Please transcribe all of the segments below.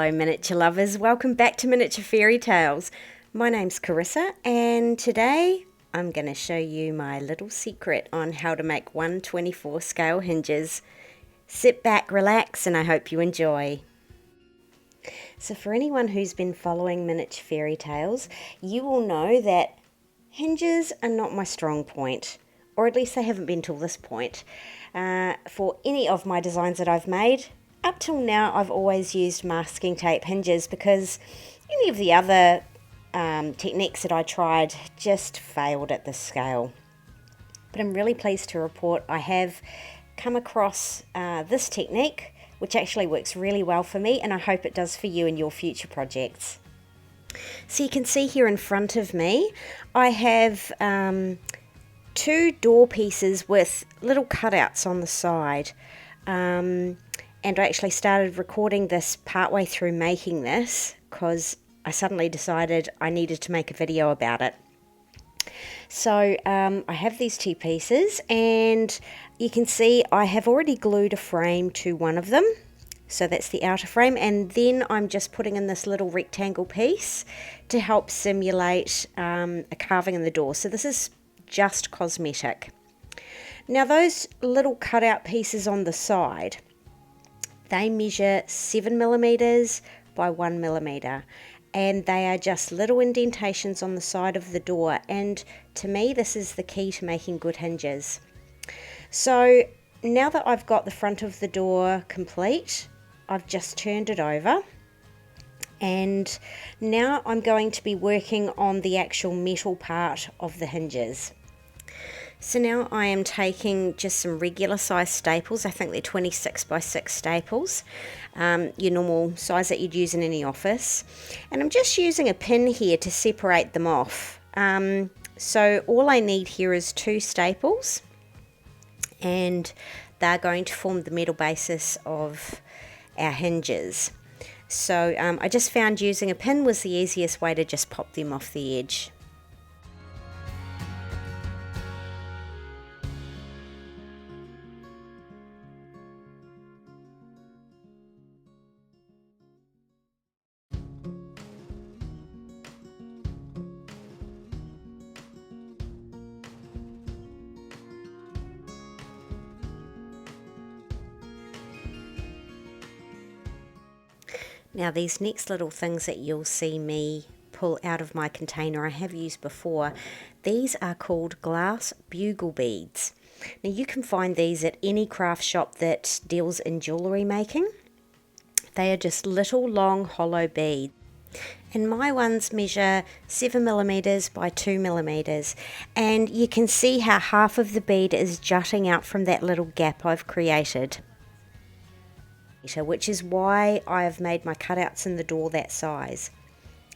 Hello miniature lovers, welcome back to Miniature Fairy Tales. My name's Carissa and today I'm going to show you my little secret on how to make 1/24 scale hinges. Sit back, relax, and I hope you enjoy. So for anyone who's been following Miniature Fairy Tales, you will know that hinges are not my strong point, or at least they haven't been till this point. For any of my designs that I've made, up till now I've always used masking tape hinges because any of the other techniques that I tried just failed at this scale. But I'm really pleased to report I have come across this technique, which actually works really well for me, and I hope it does for you in your future projects. So you can see here in front of me I have two door pieces with little cutouts on the side, and I actually started recording this partway through making this because I suddenly decided I needed to make a video about it. So I have these two pieces, and you can see I have already glued a frame to one of them. So that's the outer frame, and then I'm just putting in this little rectangle piece to help simulate a carving in the door. So this is just cosmetic. Now those little cutout pieces on the side, they measure 7mm by 1mm, and they are just little indentations on the side of the door, and to me this is the key to making good hinges. So now that I've got the front of the door complete, I've just turned it over, and now I'm going to be working on the actual metal part of the hinges. So now I am taking just some regular size staples. I think they're 26x6 staples, your normal size that you'd use in any office, and I'm just using a pin here to separate them off. So all I need here is two staples, and they're going to form the metal basis of our hinges. So I just found using a pin was the easiest way to just pop them off the edge. Now these next little things that you'll see me pull out of my container I have used before. These are called glass bugle beads. Now you can find these at any craft shop that deals in jewellery making. They are just little long hollow beads. And my ones measure 7mm by 2mm, and you can see how half of the bead is jutting out from that little gap I've created, which is why I have made my cutouts in the door that size.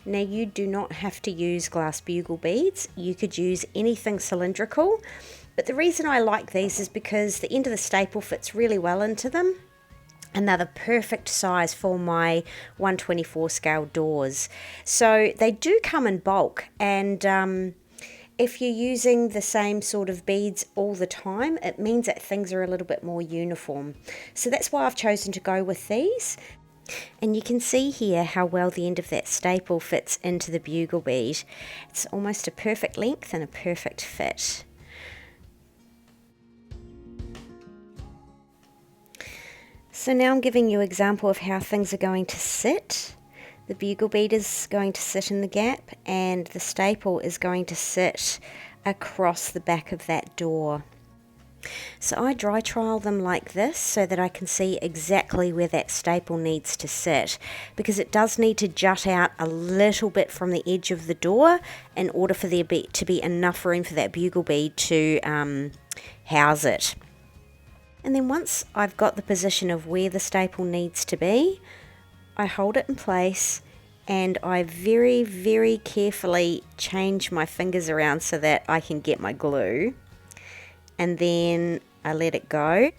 Now you do not have to use glass bugle beads, you could use anything cylindrical, but the reason I like these is because the end of the staple fits really well into them, and they're the perfect size for my 1/24 scale doors. So they do come in bulk, and if you're using the same sort of beads all the time, it means that things are a little bit more uniform. So that's why I've chosen to go with these. And you can see here how well the end of that staple fits into the bugle bead. It's almost a perfect length and a perfect fit. So now I'm giving you an example of how things are going to sit. The bugle bead is going to sit in the gap, and the staple is going to sit across the back of that door. So I dry trial them like this so that I can see exactly where that staple needs to sit, because it does need to jut out a little bit from the edge of the door in order for there to be enough room for that bugle bead to house it. And then once I've got the position of where the staple needs to be, I hold it in place, and I very, very carefully change my fingers around so that I can get my glue, and then I let it go.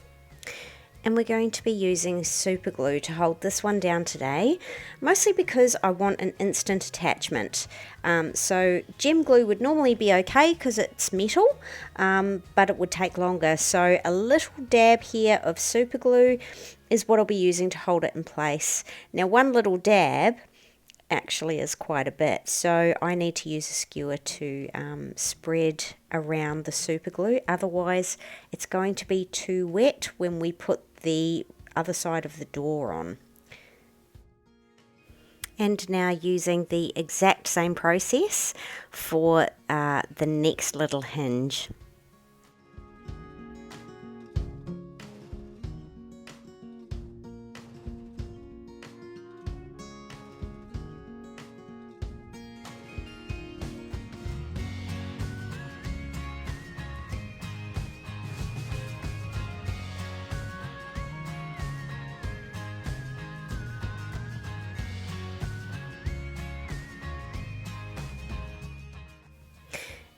And we're going to be using super glue to hold this one down today, mostly because I want an instant attachment. So gem glue would normally be okay because it's metal, but it would take longer. So a little dab here of super glue is what I'll be using to hold it in place. Now, one little dab actually is quite a bit, so I need to use a skewer to spread around the super glue, otherwise it's going to be too wet when we put the other side of the door on. And now using the exact same process for the next little hinge.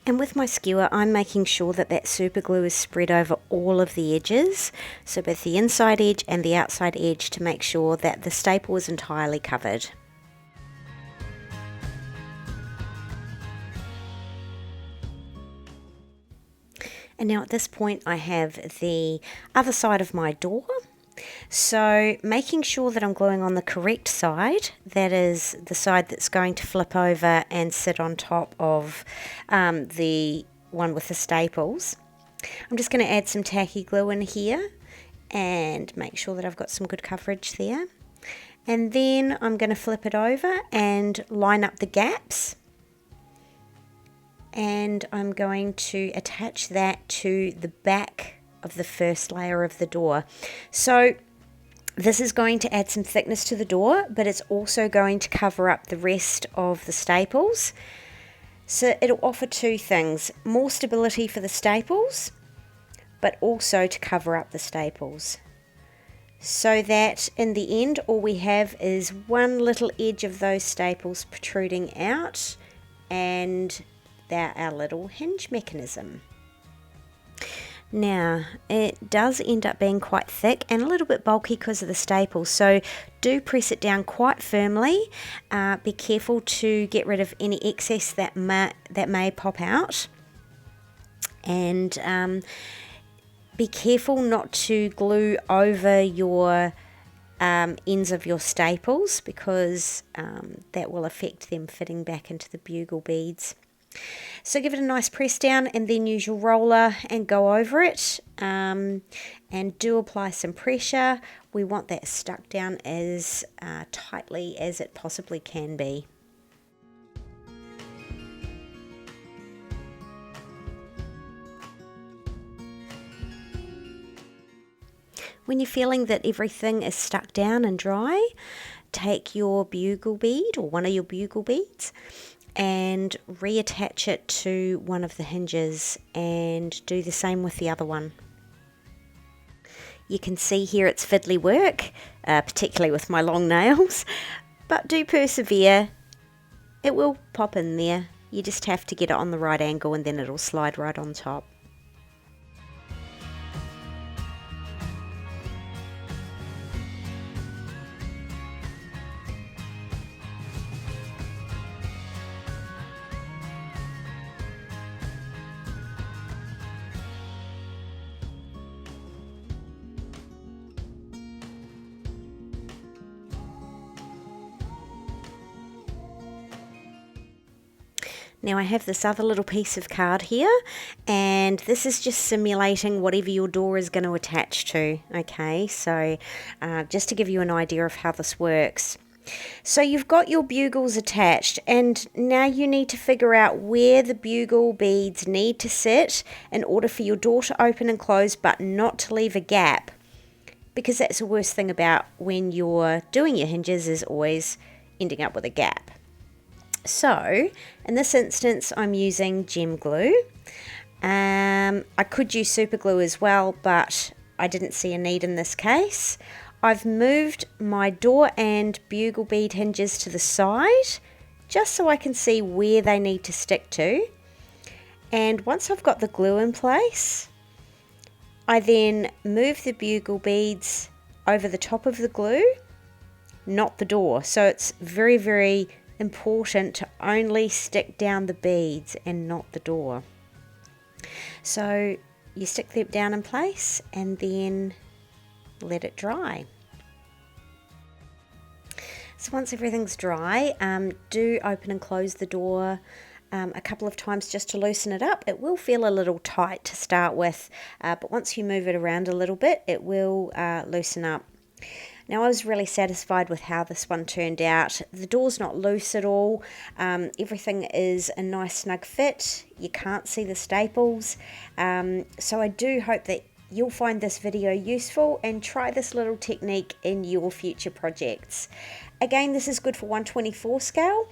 And with my skewer, I'm making sure that that super glue is spread over all of the edges, so both the inside edge and the outside edge, to make sure that the staple is entirely covered. And now at this point I have the other side of my door. So making sure that I'm gluing on the correct side, that is the side that's going to flip over and sit on top of the one with the staples. I'm just going to add some tacky glue in here and make sure that I've got some good coverage there. And then I'm going to flip it over and line up the gaps. And I'm going to attach that to the back of the first layer of the door. So this is going to add some thickness to the door, but it's also going to cover up the rest of the staples. So it'll offer two things: more stability for the staples, but also to cover up the staples, so that in the end all we have is one little edge of those staples protruding out, and they're our little hinge mechanism. Now, it does end up being quite thick and a little bit bulky because of the staples, so do press it down quite firmly. Be careful to get rid of any excess that may pop out, and be careful not to glue over your ends of your staples, because that will affect them fitting back into the bugle beads. So give it a nice press down and then use your roller and go over it, and do apply some pressure. We want that stuck down as tightly as it possibly can be. When you're feeling that everything is stuck down and dry, take your bugle bead or one of your bugle beads and reattach it to one of the hinges, and do the same with the other one. You can see here it's fiddly work, particularly with my long nails, but do persevere. It will pop in there. You just have to get it on the right angle and then it'll slide right on top. Now I have this other little piece of card here, and this is just simulating whatever your door is going to attach to. Okay, so just to give you an idea of how this works. So you've got your bugles attached, and now you need to figure out where the bugle beads need to sit in order for your door to open and close, but not to leave a gap, because that's the worst thing about when you're doing your hinges, is always ending up with a gap. So in this instance I'm using gem glue. I could use super glue as well, but I didn't see a need in this case. I've moved my door and bugle bead hinges to the side just so I can see where they need to stick to. And once I've got the glue in place, I then move the bugle beads over the top of the glue, not the door. So it's very, very important to only stick down the beads and not the door. So you stick them down in place and then let it dry. So once everything's dry, do open and close the door a couple of times just to loosen it up. It will feel a little tight to start with, but once you move it around a little bit, it will loosen up. Now, I was really satisfied with how this one turned out. The door's not loose at all. Everything is a nice snug fit. You can't see the staples. So I do hope that you'll find this video useful and try this little technique in your future projects. Again, this is good for 1/24 scale.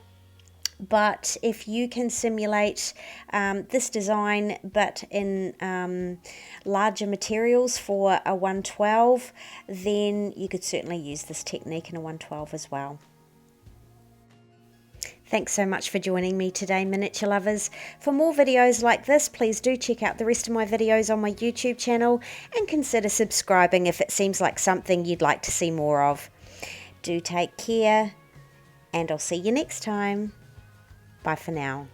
But if you can simulate this design but in larger materials for a 112, then you could certainly use this technique in a 112 as well. Thanks so much for joining me today, miniature lovers. For more videos like this, please do check out the rest of my videos on my YouTube channel and consider subscribing if it seems like something you'd like to see more of. Do take care, and I'll see you next time. Bye for now.